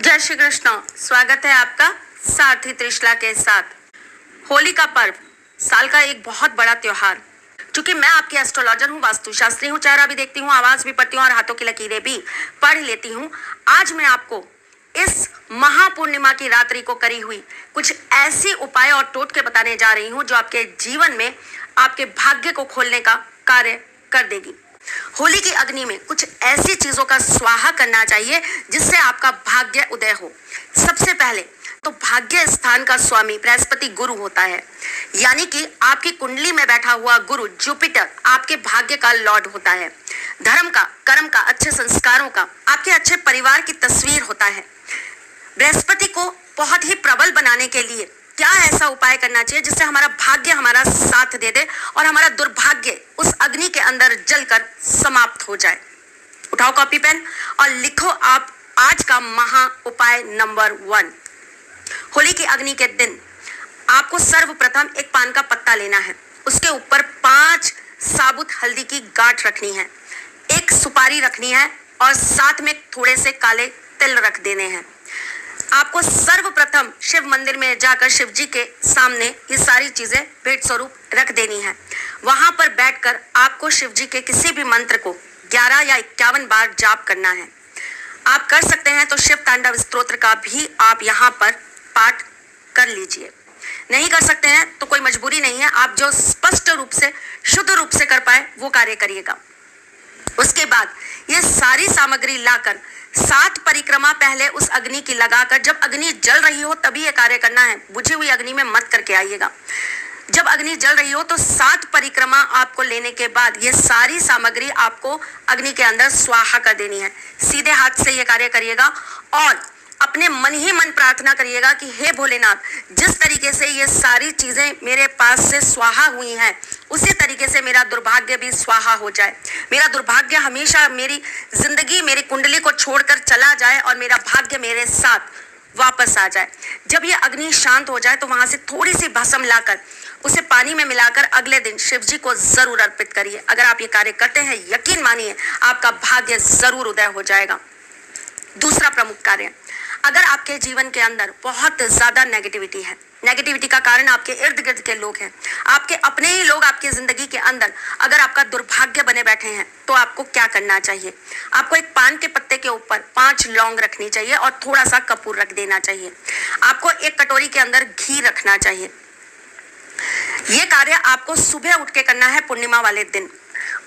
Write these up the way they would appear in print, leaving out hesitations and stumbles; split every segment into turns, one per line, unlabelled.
जय श्री कृष्ण। स्वागत है आपका सारथी त्रिशला के साथ। होली का पर्व साल का एक बहुत बड़ा त्योहार। क्योंकि मैं आपकी एस्ट्रोलॉजर हूँ, वास्तुशास्त्री हूँ, चेहरा भी देखती हूँ, आवाज भी पढ़ती हूँ और हाथों की लकीरें भी पढ़ लेती हूँ। आज मैं आपको इस महापूर्णिमा की रात्रि को करी हुई कुछ ऐसी उपाय और टोटके बताने जा रही हूँ जो आपके जीवन में आपके भाग्य को खोलने का कार्य कर देगी। होली की अग्नि में कुछ ऐसी चीजों का स्वाहा करना चाहिए जिससे आपका भाग्य उदय हो। सबसे पहले तो भाग्य स्थान का स्वामी बृहस्पति गुरु होता है, यानी कि आपकी कुंडली में बैठा हुआ गुरु जुपिटर आपके भाग्य का लॉर्ड होता है। धर्म का, कर्म का, अच्छे संस्कारों का, आपके अच्छे परिवार की तस्वीर होता है। बृहस्पति को बहुत ही प्रबल बनाने के लिए क्या ऐसा उपाय करना चाहिए जिससे हमारा भाग्य हमारा साथ दे दे और हमारा दुर्भाग्य उस अग्नि के अंदर जलकर समाप्त हो जाए। उठाओ कॉपी पेन और लिखो आप आज का महा उपाय नंबर 1। होली की अग्नि के दिन आपको सर्वप्रथम एक पान का पत्ता लेना है, उसके ऊपर 5 साबुत हल्दी की गांठ रखनी है, एक सुपारी रखनी है और साथ में थोड़े से काले तिल रख देने हैं। आपको सर्वप्रथम शिव मंदिर में जाकर शिव जी के सामने ये सारी चीजें भेंट स्वरूप रख देनी है। वहां पर बैठकर आपको शिव जी के किसी भी मंत्र को 11 या 51 बार जाप करना है। आप कर सकते हैं तो शिव तांडव स्तोत्र का भी आप यहाँ पर पाठ कर लीजिए। नहीं कर सकते हैं तो कोई मजबूरी नहीं है, आप जो स्पष्ट रूप से, शुद्ध रूप से कर पाए वो कार्य करिएगा। उसके बाद ये सारी सामग्री लाकर 7 परिक्रमा पहले उस अग्नि की लगाकर, जब अग्नि जल रही हो तभी ये कार्य करना है, बुझी हुई अग्नि में मत करके आइएगा। जब अग्नि जल रही हो तो 7 परिक्रमा आपको लेने के बाद ये सारी सामग्री आपको अग्नि के अंदर स्वाहा कर देनी है। सीधे हाथ से ये कार्य करिएगा और अपने मन ही मन प्रार्थना करिएगा कि हे भोलेनाथ, जिस तरीके से ये सारी चीजें मेरे पास से स्वाहा हुई हैं उसी तरीके से मेरा दुर्भाग्य भी स्वाहा हो जाए। मेरा दुर्भाग्य हमेशा मेरी जिंदगी, मेरी कुंडली को छोड़कर चला जाए और मेरा भाग्य मेरे साथ वापस आ जाए। जब ये अग्नि शांत हो जाए तो वहां से थोड़ी सी भस्म लाकर उसे पानी में मिलाकर अगले दिन शिव जी को जरूर अर्पित करिए। अगर आप ये कार्य करते हैं, यकीन मानिए आपका भाग्य जरूर उदय हो जाएगा। दूसरा प्रमुख कार्य, अगर आपके जीवन के अंदर बहुत ज्यादा नेगेटिविटी है, नेगेटिविटी का कारण आपके इर्द गिर्द के लोग हैं, आपके अपने ही लोग आपकी जिंदगी के अंदर अगर आपका दुर्भाग्य बने बैठे हैं, तो आपको क्या करना चाहिए? आपको एक पान के पत्ते के ऊपर 5 लौंग रखनी चाहिए और थोड़ा सा कपूर रख देना चाहिए। आपको एक कटोरी के अंदर घी रखना चाहिए। ये कार्य आपको सुबह उठ के करना है पूर्णिमा वाले दिन।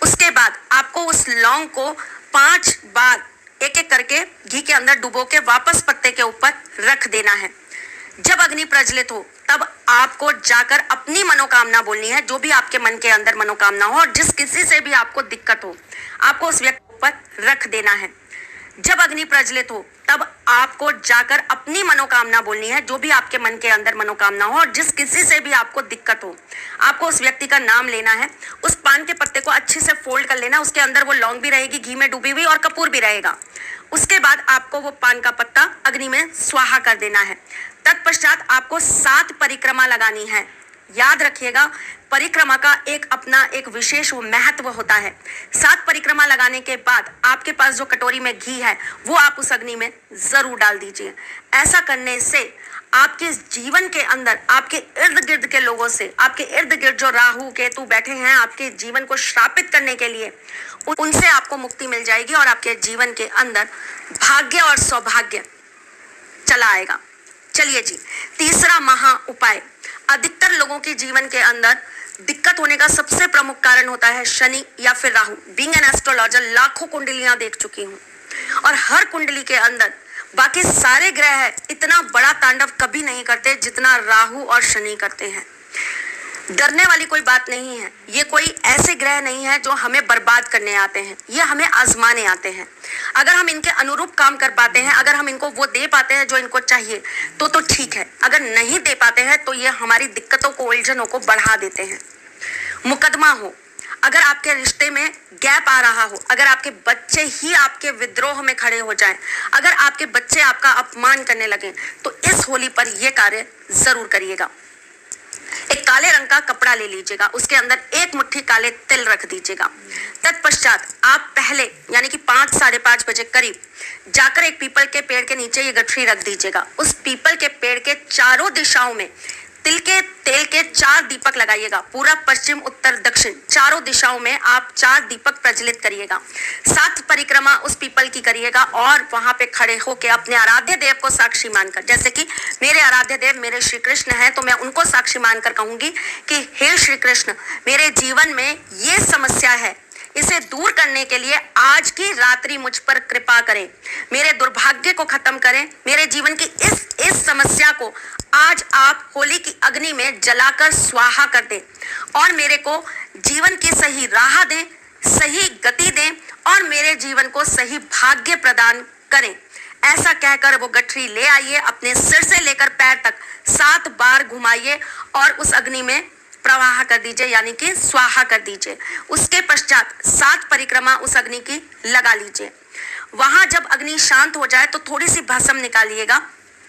उसके बाद आपको उस लौंग को 5 बार एक एक करके घी के अंदर डुबो के वापस पत्ते के ऊपर रख देना है। जब अग्नि प्रज्वलित हो तब आपको जाकर अपनी मनोकामना बोलनी है, जो भी आपके मन के अंदर मनोकामना हो और जिस किसी से भी आपको दिक्कत हो, आपको उस व्यक्ति पर रख देना है। जब अग्नि प्रज्वलित हो तब आपको जाकर अपनी मनोकामना बोलनी है, जो भी आपके मन के अंदर मनोकामना हो और जिस किसी से भी आपको दिक्कत हो, आपको उस व्यक्ति का नाम लेना है। उस पान के पत्ते को अच्छे से फोल्ड कर लेना, उसके अंदर वो लौंग भी रहेगी घी में डूबी हुई और कपूर भी रहेगा। उसके बाद आपको वो पान का पत्ता अग्नि में स्वाहा कर देना है। तत्पश्चात आपको 7 परिक्रमा लगानी है। याद रखिएगा, परिक्रमा का एक अपना एक विशेष महत्व होता है। 7 परिक्रमा लगाने के बाद आपके पास जो कटोरी में घी है वो आप उस अग्नि में जरूर डाल दीजिए। ऐसा करने से आपके जीवन के अंदर, आपके इर्द गिर्द के लोगों से, आपके इर्द गिर्द जो राहु केतु बैठे हैं आपके जीवन को श्रापित करने के लिए, उनसे आपको मुक्ति मिल जाएगी और आपके जीवन के अंदर भाग्य और सौभाग्य चला आएगा। चलिए जी, तीसरा महा उपाय। अधिकतर लोगों के जीवन के अंदर दिक्कत होने का सबसे प्रमुख कारण होता है शनि या फिर राहु। बीइंग एन एस्ट्रोलॉजर लाखों कुंडलियां देख चुकी हूं और हर कुंडली के अंदर बाकी सारे ग्रह इतना बड़ा तांडव कभी नहीं करते जितना राहु और शनि करते हैं। डरने वाली कोई बात नहीं है, ये कोई ऐसे ग्रह नहीं है जो हमें बर्बाद करने आते हैं, ये हमें आजमाने आते हैं। अगर हम इनके अनुरूप काम कर पाते हैं, अगर हम इनको वो दे पाते हैं जो इनको चाहिए तो ठीक है। अगर नहीं दे पाते हैं तो ये हमारी दिक्कतों को, उलझनों को बढ़ा देते हैं। मुकदमा हो, अगर आपके रिश्ते में गैप आ रहा हो, अगर आपके बच्चे ही आपके विद्रोह में खड़े हो जाएं, अगर आपके बच्चे आपका अपमान करने लगे, तो इस होली पर यह कार्य जरूर करिएगा। एक काले रंग का कपड़ा ले लीजिएगा, उसके अंदर एक मुट्ठी काले तिल रख दीजिएगा। तत्पश्चात आप पहले यानी कि 5 साढ़े 5 बजे करीब जाकर एक पीपल के पेड़ के नीचे ये गठरी रख दीजिएगा। उस पीपल के पेड़ के चारों दिशाओं में तिल के तेल के 4 दीपक लगाइएगा। पूरब, पश्चिम, उत्तर, दक्षिण चारों दिशाओं में आप 4 दीपक प्रज्वलित करिएगा। 7 परिक्रमा उस पीपल की करिएगा और वहां पे खड़े होकर अपने आराध्य देव को साक्षी मानकर, जैसे कि मेरे आराध्य देव मेरे श्री कृष्ण हैं, तो मैं उनको साक्षी मानकर कहूंगी कि हे श्री कृष्ण, मेरे जीवन में ये समस्या है, इसे दूर करने के लिए आज की रात्रि मुझ पर कृपा करें, मेरे दुर्भाग्य को खत्म करें, मेरे जीवन की इस समस्या को आज आप होली की अग्नि में जलाकर स्वाहा कर दें और मेरे को जीवन की सही राह दें, सही गति दें और मेरे जीवन को सही भाग्य प्रदान करें। ऐसा कहकर वो गठरी ले आइए, अपने सिर से लेकर पैर तक 7 बार घुमाइए और उस अग्नि में प्रवाह कर दीजिए, यानी कि स्वाहा कर दीजिए। उसके पश्चात 7 परिक्रमा उस अग्नि की लगा लीजिए। वहां जब अग्नि शांत हो जाए तो थोड़ी सी भस्म निकालिएगा।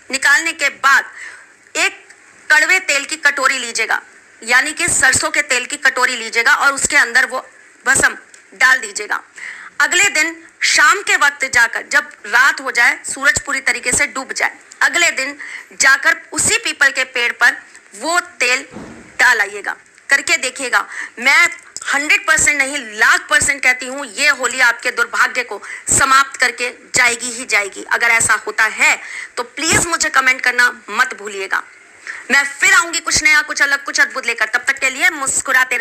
निकालने के बाद एक कड़वे तेल की कटोरी लीजिएगा, यानी कि सरसों के तेल की कटोरी लीजिएगा और उसके अंदर वो भस्म डाल दीजिएगा। अगले दिन शाम के वक्त जाकर, जब रात हो जाए, सूरज पूरी तरीके से डूब जाए, अगले दिन जाकर उसी पीपल के पेड़ पर वो तेल डाल आइएगा। करके देखिएगा, मैं 100% नहीं 1,00,000% कहती हूँ, ये होली आपके दुर्भाग्य को समाप्त करके जाएगी ही जाएगी। अगर ऐसा होता है तो प्लीज मुझे कमेंट करना मत भूलिएगा। मैं फिर आऊंगी कुछ नया, कुछ अलग, कुछ अद्भुत लेकर। तब तक के लिए मुस्कुराते